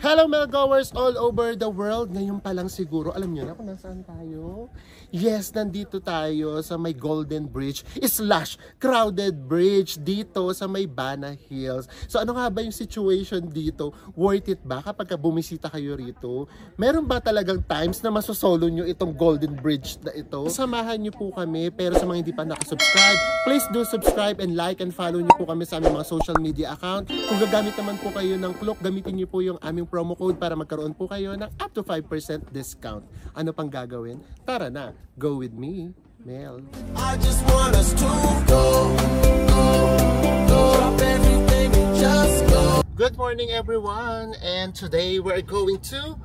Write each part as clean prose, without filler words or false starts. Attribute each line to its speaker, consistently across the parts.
Speaker 1: Hello Melgoers all over the world. Ngayon pa lang siguro, alam niyo na kung nasaan tayo? Yes, nandito tayo sa may Golden Bridge / Crowded Bridge dito sa may Bana Hills. So ano nga ba yung situation dito? Worth it ba kapag bumisita kayo rito? Meron ba talagang times na masosolo nyo itong Golden Bridge na ito? Samahan nyo po kami, pero sa mga hindi pa nakasubscribe, please do subscribe and like and follow nyo po kami sa aming mga social media account. Kung gagamit naman po kayo ng Klook, gamitin nyo po yung aming promo code para magkaroon po kayo ng up to 5% discount. Ano pang gagawin? Tara na, go with me, Mel. I just want us to go. Drop everything and just go. Good morning everyone, and today we're going to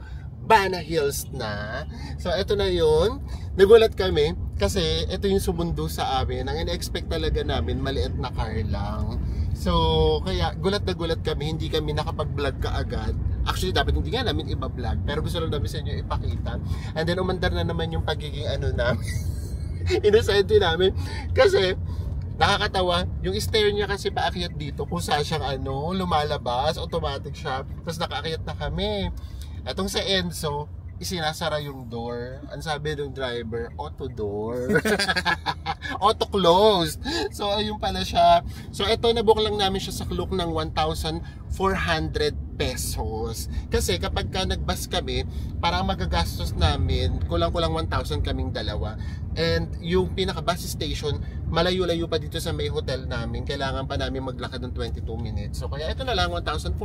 Speaker 1: Bana Hills na. So ito na yun. Nagulat kami kasi ito yung sumundo sa amin. Ang in-expect talaga namin, maliit na car lang. So, kaya gulat na gulat kami, hindi kami nakapag-vlog kaagad. Actually, dapat hindi nga namin iba-vlog, pero gusto lang namin sa inyo ipakita. And then, umandar na naman yung pagiging ano namin. Inosente namin. Kasi, nakakatawa, yung stair niya kasi paakyat dito, kung saan siyang ano, lumalabas, automatic siya. Tapos nakaakyat na kami. Etong sa Enzo, isinasara yung door. Ang sabi ng driver, auto door. Auto closed. So ayun pala siya. So ito, nabook lang namin siya sa Klook ng 1,400 pesos. Kasi kapag ka nag-bus kami, parang magagastos namin, kulang-kulang 1,000 kaming dalawa. And yung pinaka-bus station, malayo-layo pa dito sa may hotel namin. Kailangan pa namin maglakad ng 22 minutes. So kaya ito na lang, 1,400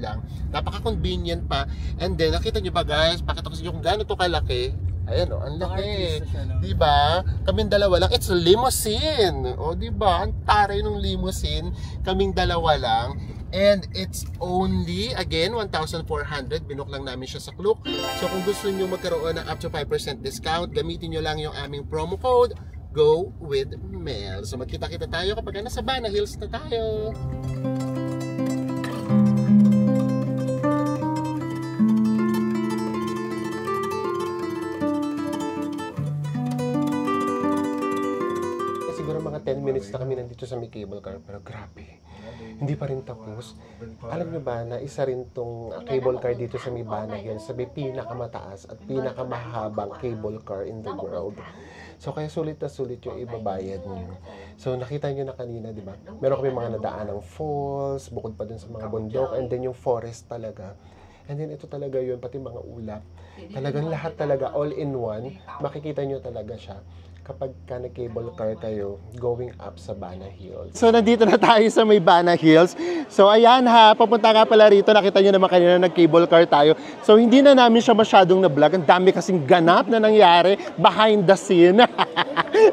Speaker 1: lang. Napaka-convenient pa. And then, nakita nyo ba guys? Pakita ko sa inyo kung gaano to kalaki. Ayan o, ang laki. Diba? Kaming dalawa lang. It's a limousine. O diba? Ang taray ng limousine. Kaming dalawa lang. And it's only, again, 1,400. Binook lang namin siya sa Klook. So kung gusto nyo magkaroon ng up to 5% discount, gamitin nyo lang yung aming promo code, Go with Mel. So magkita-kita tayo kapag nasa Bana Hills na tayo. Siguro mga 10 minutes na kami nandito sa may cable car, pero grabe. Hindi pa rin tapos. Alam nyo ba na isa rin tong cable car dito sa may Bana Hills, sabi pinakamataas at pinakamahabang cable car in the world. So kaya sulit na sulit yung ibabayad nyo. So nakita nyo na kanina, di ba? Meron kami mga nadaan ng falls, bukod pa dun sa mga bundok, and then yung forest talaga. And then ito talaga yun, pati mga ulap. Talagang lahat talaga, all in one. Makikita nyo talaga siya kapag ka nag-cable car kayo going up sa Bana Hills. So nandito na tayo sa may Bana Hills. So ayan ha, papunta nga pala rito. Nakita nyo naman kanina nag-cable car tayo. So hindi na namin siya masyadong na-vlog. Ang dami kasing ganap na nangyari behind the scene.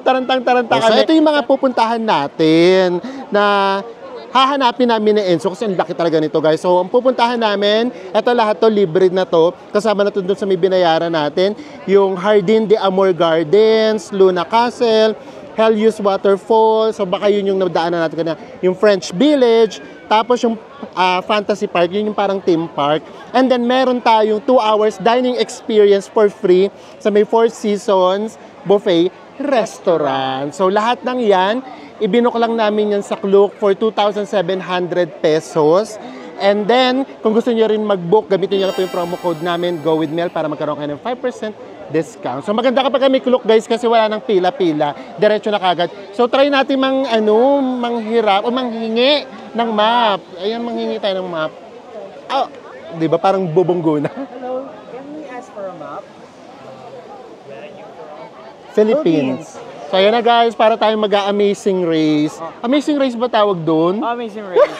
Speaker 1: Tarantang-tarantang kami. So ito yung mga pupuntahan natin na hahanapin namin ni Enzo kasi ang laki talaga nito guys. So ang pupuntahan namin, ito lahat to libre na to. Kasama na to dun sa may binayaran natin. Yung Jardin de Amor Gardens, Luna Castle, Helios Waterfall. So baka yun yung nadaanan natin kanina. Yung French Village. Tapos yung Fantasy Park, yun yung parang theme park. And then meron tayong 2 hours dining experience for free sa may Four Seasons Buffet Restaurant. So lahat ng yan, ibinok lang namin yan sa Klook for 2,700 pesos. And then, kung gusto niyo rin mag-book, gamitin niyo lang po yung promo code namin, Go with Mel, para magkaroon kayo ng 5% discount. So maganda kapag kami Klook guys kasi wala nang pila-pila. Diretso na kagad. So try natin manghirap o manghingi ng map. Ayan, manghingi tayo ng map. Oh, di ba parang bubonggo na?
Speaker 2: Hello, can we ask for a map?
Speaker 1: Philippines. So ayan na guys, para tayong mag-Amazing Race. Amazing Race ba tawag doon?
Speaker 2: Amazing Race.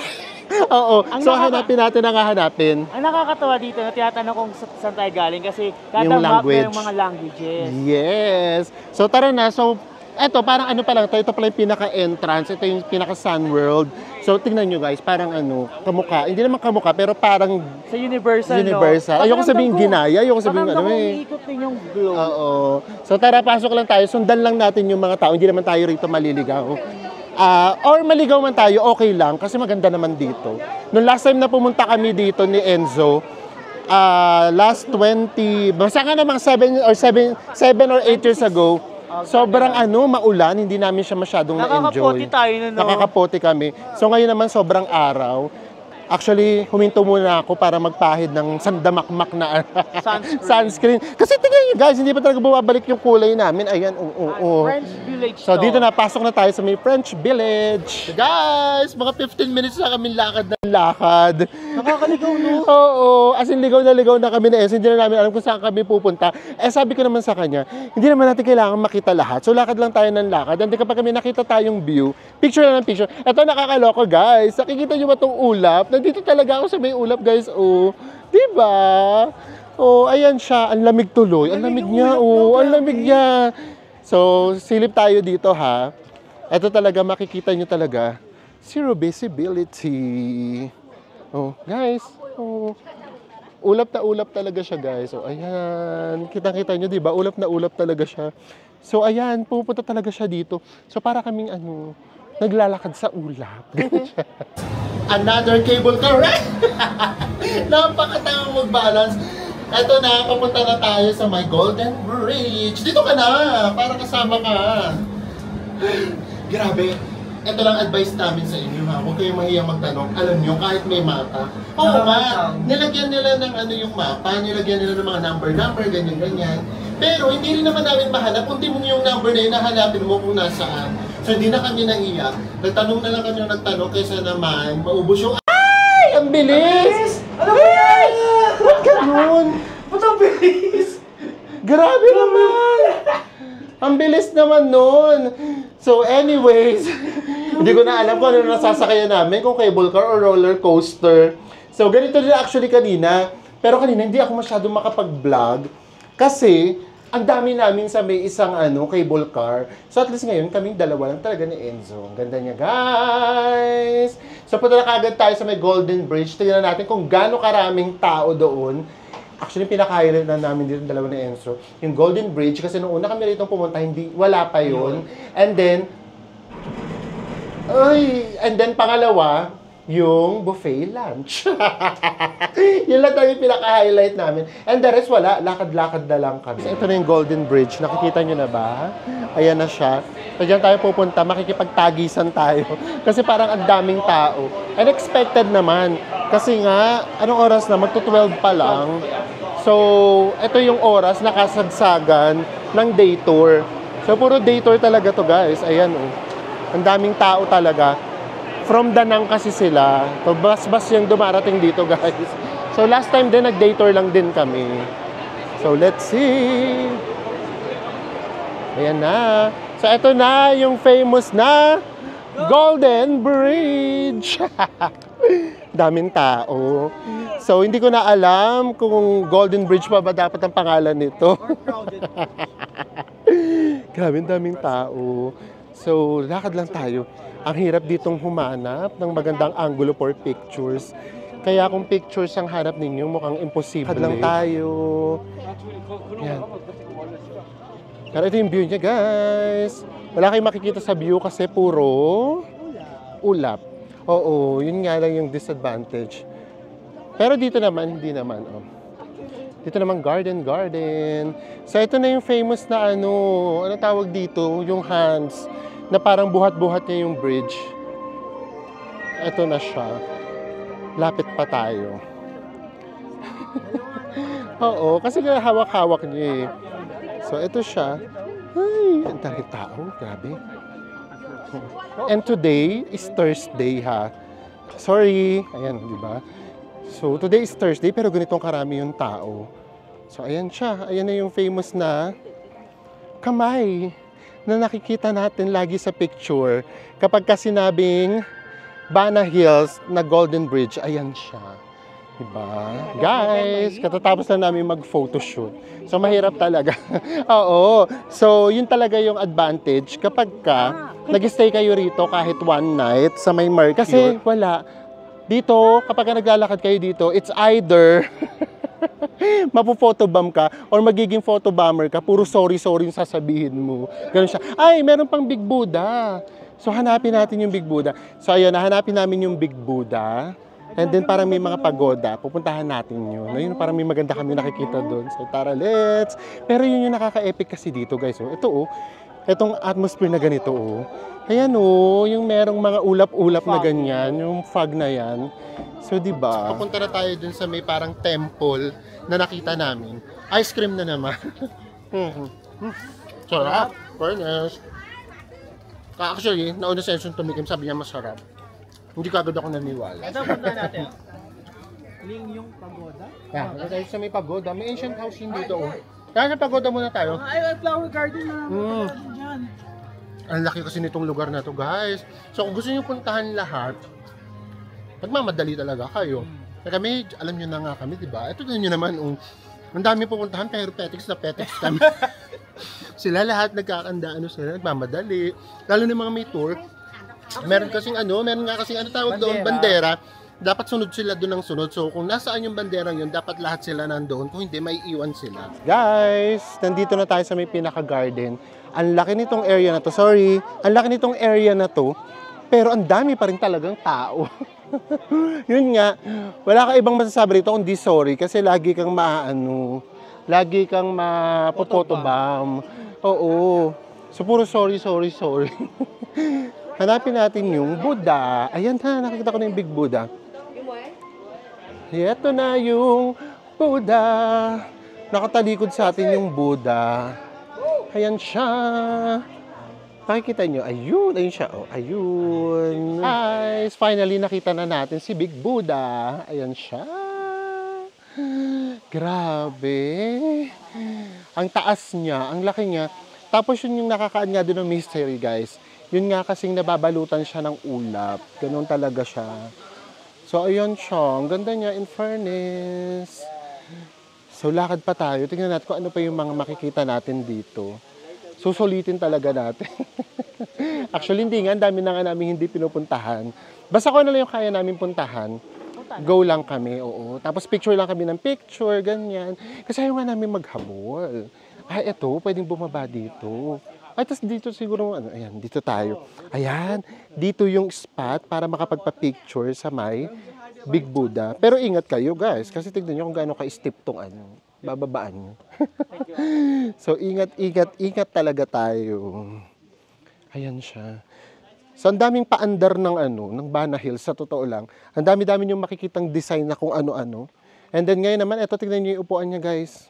Speaker 1: Oo. So hanapin natin ang hahanapin.
Speaker 2: Ang nakakatawa dito na tinatanong kung saan tayo galing kasi kada map na yung mga languages.
Speaker 1: Yes. So tara na. So eto, parang ano pa lang ito. Ito pala yung pinaka-entrance. Ito yung pinaka-Sun World. So tingnan nyo guys, parang ano, kamukha. Hindi naman kamukha, pero parang
Speaker 2: sa Universal,
Speaker 1: Universal.
Speaker 2: No?
Speaker 1: Ayoko sabihin ginaya. Ayoko sabihin ano eh.
Speaker 2: Umiikot din yung globe.
Speaker 1: Oo. So tara, pasok lang tayo. Sundan lang natin yung mga tao. Hindi naman tayo rito maliligaw. Or maligaw man tayo, okay lang. Kasi maganda naman dito. Noong last time na pumunta kami dito ni Enzo, last 20, basta nga namang 7 or 8 years ago, sobrang maulan, hindi namin siya masyadong na-enjoy.
Speaker 2: Nakakapote tayo na, no?
Speaker 1: Nakakapote kami. So ngayon naman sobrang araw. Actually, huminto muna ako para magpahid ng sandamakmak na sunscreen. Kasi tingnan nyo guys, hindi pa talaga bumabalik yung kulay namin. Ayan,
Speaker 2: French Village
Speaker 1: So dito na, pasok na tayo sa may French Village. Guys, mga 15 minutes na kami lakad ng lakad.
Speaker 2: Nakakaligaw, no?
Speaker 1: Oo, as in ligaw na kami na Hindi na namin alam kung saan kami pupunta. Sabi ko naman sa kanya, hindi naman natin kailangan makita lahat. So lakad lang tayo ng lakad. And kapag kami nakita tayong view, picture na ng picture. Ito nakakaloko guys. Nakikita nyo ba itong ulap? Nandito talaga ako sa may ulap guys. Oh, diba? Oh, ayan siya. Ang lamig tuloy. Ang lamig niya. Oh, ang lamig niya. So, silip tayo dito ha. Ito talaga, makikita nyo talaga. Zero visibility. Oh, guys. Oh, ulap na ulap talaga siya, guys. So, ayan. Kitang-kita nyo, diba? Ulap na ulap talaga siya. So, ayan. Pupunta talaga siya dito. So, para kaming, naglalakad sa ulap. Another cable car, right? Napakatamang mag-balance. Eto na, papunta na tayo sa my Golden Bridge. Dito ka na, para kasama ka. Grabe. Ito lang advice namin sa inyo ha. Huwag kayong mahiyang magtanong. Alam nyo, kahit may mapa. Oo nga, nilagyan nila ng yung mapa, nilagyan nila ng mga number, ganyan. Pero hindi rin naman namin mahanap. Kung di mo yung number na yun, nahanapin mo kung nasaan. So hindi na kami nahiya. Nagtanong na lang kami ng nagtanong kaysa naman maubos yung... Ay! Ang bilis!
Speaker 2: Ano ba yan?
Speaker 1: Ba't ganun?
Speaker 2: Ba't ang bilis?
Speaker 1: Grabe naman! Ang bilis naman nun! So anyways, hindi ko na alam kung ano nasasakayan namin, kung cable car or roller coaster. So ganito din actually kanina. Pero kanina hindi ako masyadong makapag-vlog kasi ang dami namin sa may isang cable car. So at least ngayon kaming dalawa lang talaga ni Enzo. Ang ganda niya guys! So punta na kagad tayo sa may Golden Bridge. Tingnan natin kung gaano karaming tao doon. Actually, pinaka-highlight na namin dito dalawa ni Enzo, yung Golden Bridge, kasi nung una kami rito pumunta, wala pa yun. And then pangalawa, yung buffet lunch. Yun lang tayo yung pinaka-highlight namin. And the rest, wala. Lakad-lakad na lang kami. Ito na yung Golden Bridge. Nakikita nyo na ba? Ayan na siya. So, dyan tayo pupunta. Makikipagtagisan tayo. Kasi parang ang daming tao. Unexpected naman. Kasi nga, anong oras na? Magto-12 pa lang. So, ito yung oras nakasagsagan ng day tour. So, puro day tour talaga to guys. Ayan oh. Ang daming tao talaga. From Danang kasi sila. So, bus yung dumarating dito guys. So, last time din, nag-day tour lang din kami. So, let's see. Ayan na. So, ito na yung famous na Golden Bridge. Daming tao. So, hindi ko na alam kung Golden Bridge pa ba dapat ang pangalan nito. Grabe, daming tao. So, lakad lang tayo. Ang hirap ditong humanap ng magandang angulo for pictures. Kaya kung pictures ang hanap ninyo, mukhang imposible. Lakad lang tayo. Yan. Pero ito yung view niya, guys. Wala kayong makikita sa view kasi puro ulap. Oo, yun nga lang yung disadvantage. Pero dito naman, hindi naman. Oh. Dito naman, garden. So, ito na yung famous na ano tawag dito? Yung hands. Na parang buhat-buhat niya yung bridge. Ito na siya. Lapit pa tayo. Oo, kasi hawak-hawak niya eh. So, ito siya. Ay, ang dami tao. Grabe. And today is Thursday ha. Sorry. Ayan, di ba? So, today is Thursday pero ganitong karami yung tao. So, ayan siya. Ayan na yung famous na kamay na nakikita natin lagi sa picture. Kapag sinabing Bana Hills na Golden Bridge, ayan siya. Diba? Guys, katatapos lang namin mag-photoshoot. So, mahirap talaga. Oo. So, yun talaga yung advantage. Kapag nag-stay kayo rito kahit one night sa may Mercure. Kasi wala. Dito, kapag naglalakad kayo dito, it's either mapu-photobomb ka or magiging photobomber ka, puro sorry yung sasabihin mo. Ganun siya. Ay, meron pang Big Buddha. So, hanapin natin yung Big Buddha. So, ayun, hanapin namin yung Big Buddha. And then, parang may mga pagoda. Pupuntahan natin yun. Ayun, parang may maganda kami nakikita doon. So, tara, let's. Pero yun yung nakaka-epic kasi dito, guys. So, ito, Itong atmosphere na ganito, oh. Ayan, oh, yung merong mga ulap-ulap na ganyan, yung fog na yan. So, di ba? Pupunta na tayo dun sa may parang temple na nakita namin. Ice cream na naman. Sarap. Fairness. Actually, nauna sa Enson tumikim, sabi niya masarap. Hindi ka agad ako naniwala.
Speaker 2: Ito, punta natin. Yung pagoda?
Speaker 1: Yeah, tayo sa may pagoda. May ancient house yun dito, oh. Kaya sa pagoda muna tayo.
Speaker 2: Ay, flower garden na dyan.
Speaker 1: Ang laki kasi nitong lugar na to, guys. So, kung gusto niyo puntahan lahat, magmamadali talaga kayo. Kami, alam niyo na nga kami, di ba? Ito din niyo naman, ang dami pupuntahan, pero petics na petics kami. Sila lahat nagkakanda, sila, nagmamadali. Lalo na mga may tour. Meron nga kasing tawag doon, bandera. Dapat sunod sila doon ng sunod. So, kung nasaan yung banderang yun, dapat lahat sila nandoon. Kung hindi, may iwan sila. Guys, nandito na tayo sa may pinaka-garden. Ang laki nitong area na to. Sorry. Ang laki nitong area na to. Pero ang dami pa rin talagang tao. Yun nga. Wala ka ibang masasabi rito kundi sorry. Kasi lagi kang lagi kang mapotobam. Oo. So, puro sorry. Hanapin natin yung Buddha. Ayan na, nakikita ko na yung Big Buddha. Ito na yung Buddha. Nakatalikod sa atin yung Buddha. Ayan siya. Nakikita nyo, ayun siya. Oh, ayun. Guys, finally nakita na natin si Big Buddha. Ayan siya. Grabe. Ang taas niya, ang laki niya. Tapos yun yung nakakaan nga doon ng mystery, guys. Yun nga kasing nababalutan siya ng ulap. Ganun talaga siya. So, ayun siya. Ang ganda niya, in fairness. So, lakad pa tayo. Tingnan natin kung ano pa yung mga makikita natin dito. Susulitin talaga natin. Actually, hindi nga. Ang dami na nga namin hindi pinupuntahan. Basta kung ano lang yung kaya namin puntahan, go lang kami, oo. Tapos picture lang kami ng picture, ganyan. Kasi ayaw nga namin maghabol. Ay, eto, pwedeng bumaba dito. Ay, tapos dito siguro, ayan, dito tayo. Ayan, dito yung spot para makapagpa-picture sa may Big Buddha. Pero ingat kayo, guys, kasi tignan nyo kung gaano ka-steep tong bababaan nyo. So, ingat talaga tayo. Ayan siya. So, ang daming paandar ng Bana Hills, sa totoo lang. Ang dami-dami yung makikitang design na kung ano-ano. And then ngayon naman, eto, tignan nyo yung upuan niya, guys.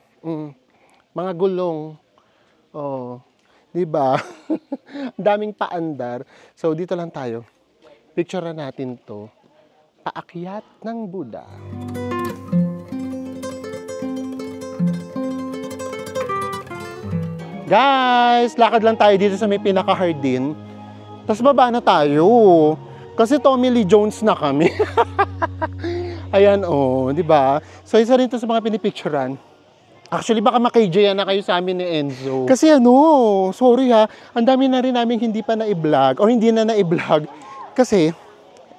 Speaker 1: Mga gulong. Oh, diba? Ang daming paandar. So, dito lang tayo. Picture na natin to. Paakyat ng Buddha. Guys, lakad lang tayo dito sa may pinaka-hardin. Tapos baba na tayo. Kasi Tommy Lee Jones na kami. Ayan, oh, di ba? So, isa rin to sa mga pinipicturan. Actually, baka maka-KJ na kayo sa amin ni Enzo. Kasi sorry ha, ang dami na rin namin hindi pa na-i-vlog o hindi na na-i-vlog. Kasi,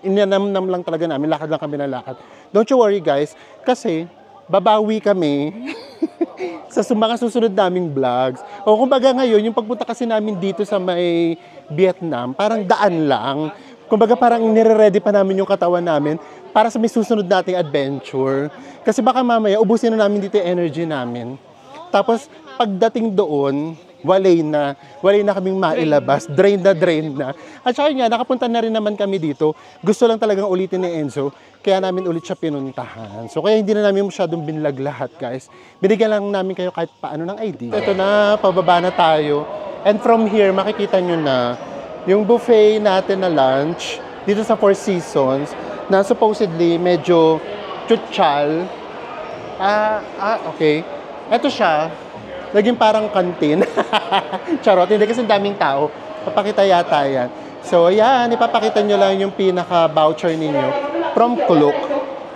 Speaker 1: inanamnam lang talaga namin, lakad lang kami na lakad. Don't you worry guys, kasi babawi kami sa mga susunod naming vlogs. O kumbaga ngayon, yung pagpunta kasi namin dito sa may Vietnam, parang daan lang. Kumbaga parang nire-ready pa namin yung katawan namin para sa may susunod nating adventure. Kasi baka mamaya, ubusin na namin dito yung energy namin. Tapos, pagdating doon, walay na kaming mailabas. Drain na. At saka nga, nakapunta na rin naman kami dito. Gusto lang talagang ulitin ni Enzo. Kaya namin ulit siya pinuntahan. So, kaya hindi na namin masyadong binlag lahat, guys. Binigyan lang namin kayo kahit paano ng idea. Ito na, pababa na tayo. And from here, makikita nyo na yung buffet natin na lunch dito sa Four Seasons na supposedly medyo chuchal. Okay. Ito siya. Naging parang kantin. Charot, hindi kasi daming tao. Papakita yata yan. So, ayan, ipapakita nyo lang yung pinaka-voucher ninyo from Klook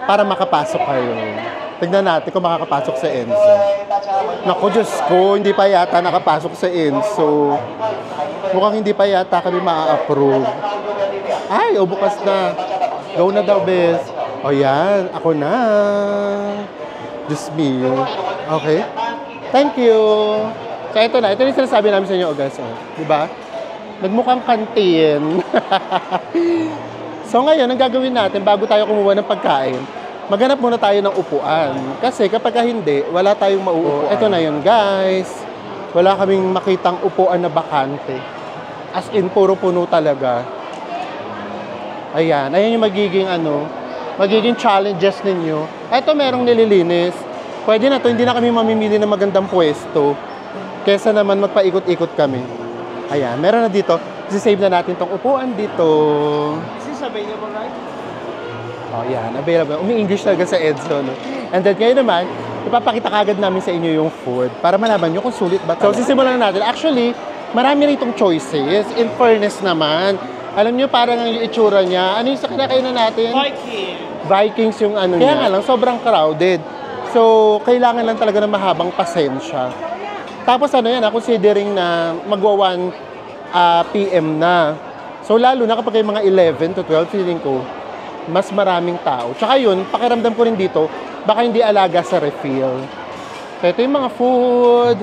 Speaker 1: para makapasok kayo. Tignan natin kung makakapasok sa Enzo. Naku, Diyos ko, hindi pa yata nakapasok sa Enzo. Mukhang hindi pa yata kami ma-approve. Ay, bukas na. Go na daw, bes. O yan, ako na. Diyos me. Okay. Thank you. So, ito na. Ito yung sinasabi namin sa inyo, guys. Diba? Nagmukhang kantin. So, ngayon, ang gagawin natin, bago tayo kumuha ng pagkain, maghanap muna tayo ng upuan. Kasi kapag hindi, wala tayong mauupuan. Ito na yun, guys. wala kaming makitang upuan na bakante. As in, puro puno talaga. Ayan, ayan yung magiging challenges ninyo. Eto, merong nililinis. Pwede na to, hindi na kami mamimili ng magandang pwesto. Kesa naman magpaikot-ikot kami. Ayan, meron na dito. Sisave na natin tong upuan dito.
Speaker 2: Is this available, right?
Speaker 1: Oh, yan, available. Umi-English talaga sa Edzo, no? And then, ngayon naman, ipapakita kagad namin sa inyo yung food para malaman nyo kung sulit ba. So, sisimulan na natin. Actually, marami rin itong choices. In fairness naman, alam nyo, parang ang itsura niya. Ano yung sa kinakainan natin? Vikings yung ano niya. Kaya nga lang, sobrang crowded. So, kailangan lang talaga ng mahabang pasensya. Tapos ano yan, considering na magwa 1 PM na. So, lalo na kapag yung mga 11 to 12, feeling ko, mas maraming tao. Tsaka yun, pakiramdam ko rin dito, baka hindi alaga sa refill. So, ito yung mga food.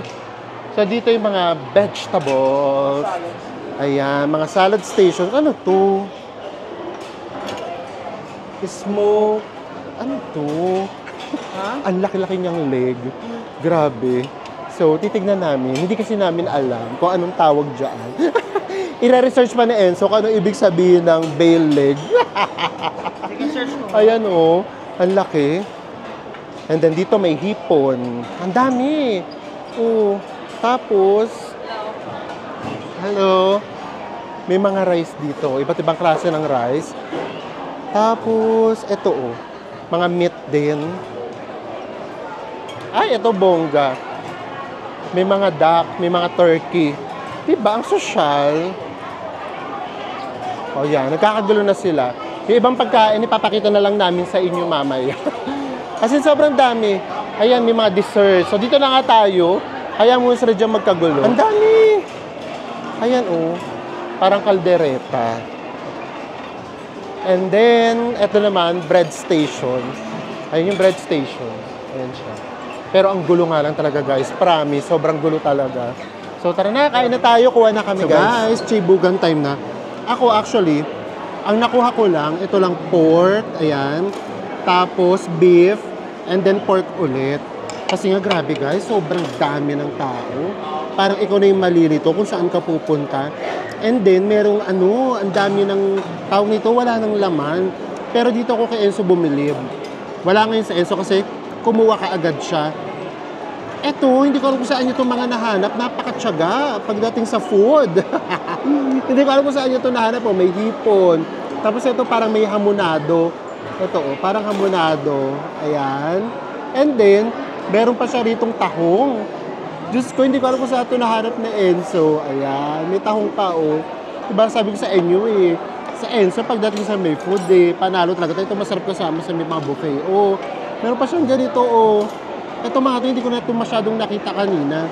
Speaker 1: So, dito yung mga vegetables. Ayan, mga salad stations. Ano to? Smoke. Ano to? Ang laki-laki niyang leg. Grabe. So, titignan namin. Hindi kasi namin alam kung anong tawag dyan. Ire-research pa ni Enzo kung anong ibig sabihin ng bale leg.
Speaker 2: Sige, search mo.
Speaker 1: Ayan o. Ang laki. And then dito may hipon. Ang dami. Oh. Tapos, hello. May mga rice dito. Iba't ibang klase ng rice. Tapos, eto oh. Mga meat din. Ay, ito bongga. May mga duck, may mga turkey. Diba? Ang sosyal. O yan, nagkakagulo na sila. Yung ibang pagkain, ipapakita na lang namin sa inyo mamaya. Kasi sobrang dami. Ayan, may mga dessert. So, dito na nga tayo. Kaya mo sila dyan magkagulo. Ang dami! Ayan, oh. Parang kaldereta. And then, eto naman, bread station. Ayan yung bread station. Ayan siya. Pero ang gulo nga lang talaga, guys. Promise, sobrang gulo talaga. So, tara na, kain na tayo. Kuha na kami, guys. Chibugan time na. Ako, actually, ang nakuha ko lang, ito lang pork. Ayan. Tapos, beef. And then, pork ulit. Kasi nga, grabe, guys. Sobrang dami ng tao. Parang ikaw na yung malilito kung saan ka pupunta. And then, merong ang dami ng tawag nito, wala nang laman. Pero dito ako kay Enzo bumili. Wala ngayon sa Enzo kasi kumuha ka agad siya. Eto, hindi ko alam kung saan nyo itong mga nahanap. Napakatsaga pagdating sa food. Hindi ko alam kung saan nyo ito nahanap. Oh, may hipon. Tapos ito parang may hamonado. Ito, oh, parang hamonado. Ayan. And then, meron pa siya ritong tahong. Diyos ko, hindi ko alam kung saan ito nahanap na Enzo. Ayan, may tahong pa, oh. Diba sabi ko sa inyo, eh. Sa Enzo, pagdating sa may food, eh, panalo talaga. Ito masarap kasama sa may mga buffet. Oh, meron pa siyang ganito, oh. Ito mga ito, hindi ko na ito masyadong nakita kanina.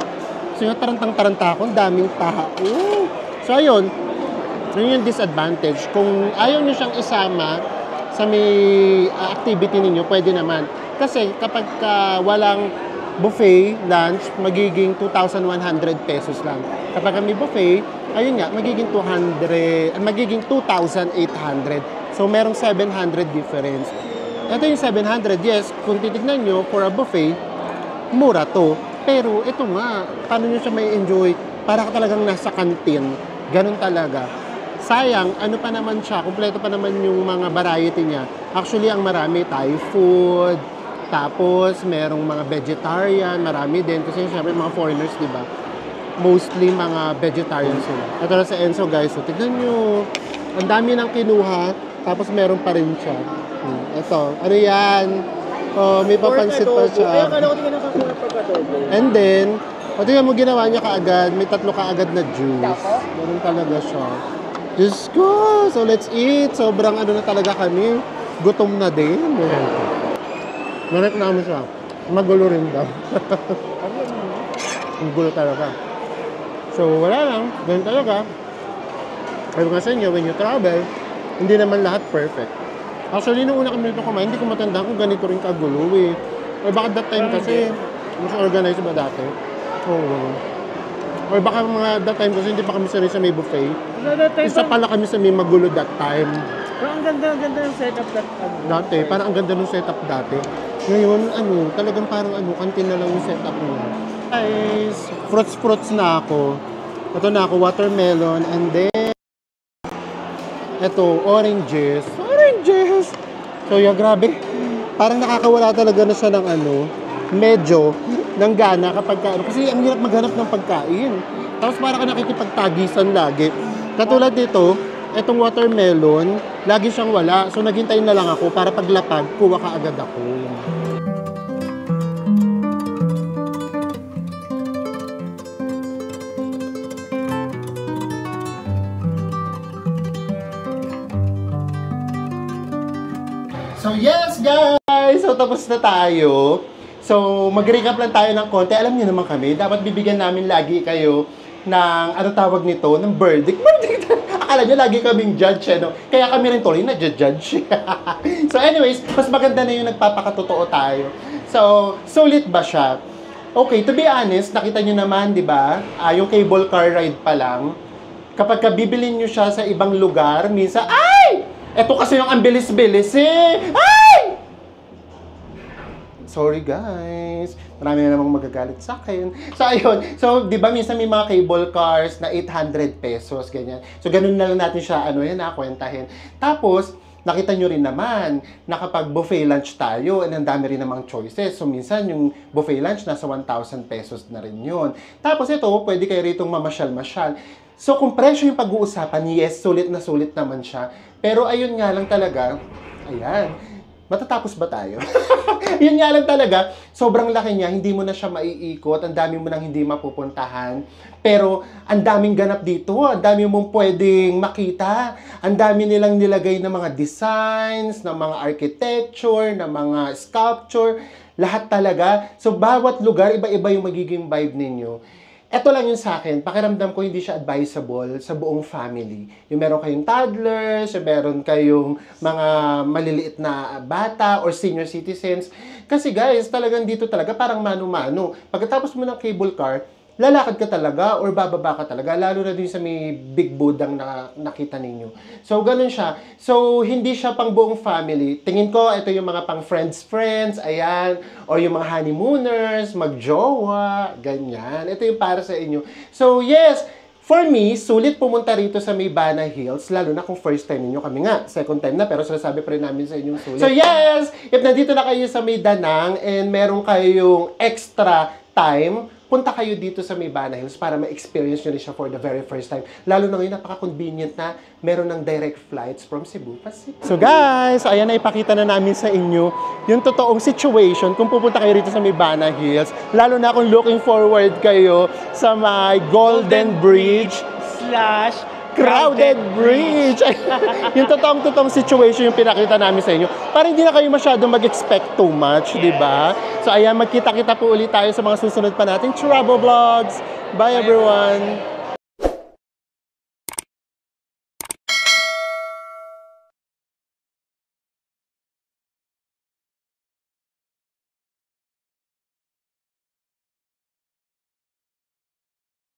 Speaker 1: So, yung tarantang-taranta ako, ang daming tao. So, ayun. Yun yung disadvantage. Kung ayaw nyo siyang isama sa may activity ninyo, pwede naman. Kasi kapag walang buffet, lunch, magiging 2,100 pesos lang. Kapag may buffet, ayun nga, magiging 2,800. So, merong 700 difference. Ito yung 700, yes, kung titignan nyo, for a buffet, mura to. Pero ito nga, paano nyo siya may enjoy? Para ka talagang nasa kantin. Ganun talaga. Sayang, ano pa naman siya, kumpleto pa naman yung mga variety niya. Actually, ang marami, Thai food, tapos merong mga vegetarian, marami din. Kasi syempre mga foreigners, di ba? Mostly mga vegetarian sila. Ito na sa Enzo, guys. So, tignan nyo. Ang dami nang kinuha, tapos meron pa rin siya. Ito, ano yan? Oh, may papansit pa siya. And then, tingnan mo ginawa niya kaagad. May 3 kaagad na juice. Ganun talaga siya. Diyos ko! So, let's eat. Sobrang ano na talaga kami. Gutom na din. Nareklamo siya. Magulo rin daw. Ang gulo talaga. So, wala lang. Ganun talaga. Sabi nga sa inyo, when you travel, hindi naman lahat perfect. Actually, nung una kami nito kumain, hindi ko matandaan kung ganito rin kagulo eh. Or baka that time kasi, mas organized ba dati? Oo. Or baka mga that time kasi hindi pa kami sanay sa may buffet. Isa pala kami sa may magulo that time.
Speaker 2: Pero ang ganda ng setup that
Speaker 1: dati, parang ang ganda ng setup dati. Ngayon, talagang parang kantin na lang yung setup niya. Guys, fruits na ako. Ito na ako, watermelon, and then, ito, oranges. So, yeah, grabe. Parang nakakawala talaga na siya ng medyo ng gana kapag kasi ang hirap maghanap ng pagkain. Tapos parang ka nakikipagtagisan lagi. Katulad dito, etong watermelon, lagi siyang wala. So, naghintay na lang ako para paglapag, kuha ka agad ako. So yes guys! So tapos na tayo. So mag-recap lang tayo ng konti. Alam niyo naman kami, dapat bibigyan namin lagi kayo ng, tawag nito, ng verdict. Akala niyo lagi kaming judge, no? Kaya kami rin tuloy na judge. So anyways, mas maganda na yung nagpapakatotoo tayo. So, sulit ba siya? Okay, to be honest, nakita niyo naman, di ba? Yung cable car ride pa lang, kapag bibilin niyo siya sa ibang lugar, minsan, ay! Eto kasi yung ang bilis-bilis Ay! Sorry guys. Marami na namang magagalit sa akin. So ayun. So, di ba minsan may mga cable cars na 800 pesos, ganyan. So, ganun na lang natin siya, kwentahin. Tapos, nakita nyo rin naman na kapag buffet lunch tayo, ang dami rin namang choices. So, minsan yung buffet lunch nasa 1,000 pesos na rin yun. Tapos ito, pwede kayo ritong mamasyal-masyal. So, kung presyo yung pag-uusapan, yes, sulit na sulit naman siya. Pero ayun nga lang talaga, ayan, matatapos ba tayo? Yun nga lang talaga, sobrang laki niya, hindi mo na siya maiikot, ang dami mo nang hindi mapupuntahan. Pero ang daming ganap dito, ang dami mong pwedeng makita, ang dami nilang nilagay ng mga designs, ng mga architecture, ng mga sculpture, lahat talaga. So bawat lugar, iba-iba yung magiging vibe ninyo. Ito lang yung sa akin, pakiramdam ko hindi siya advisable sa buong family. Yung meron kayong toddlers, yung meron kayong mga maliliit na bata or senior citizens. Kasi guys, talagang dito talaga parang mano-mano. Pagkatapos mo ng cable car, lalakad ka talaga or bababa ka talaga, lalo na din sa may big bodang na nakita ninyo. So, ganun siya. So, hindi siya pang buong family. Tingin ko, ito yung mga pang friends, ayan, or yung mga honeymooners, magjowa, ganyan. Ito yung para sa inyo. So, yes, for me, sulit pumunta rito sa may Bana Hills, lalo na kung first time ninyo. Kami nga, second time na, pero sinasabi pa rin namin sa inyong sulit. So, yes, if nandito na kayo sa may Danang and meron kayong extra time, punta kayo dito sa may Bana Hills para ma-experience nyo rin siya for the very first time. Lalo na ngayon, napaka-convenient na meron ng direct flights from Cebu Pacific. So guys, ayan na ipakita na namin sa inyo yung totoong situation kung pupunta kayo rito sa may Bana Hills. Lalo na kung looking forward kayo sa may Golden Bridge / Crowded Bridge. Yung totoong situation yung pinakita namin sa inyo. Para hindi na kayo masyadong mag-expect too much, di ba? So ayan, magkita-kita po ulit tayo sa mga susunod pa nating travel vlogs. Bye everyone!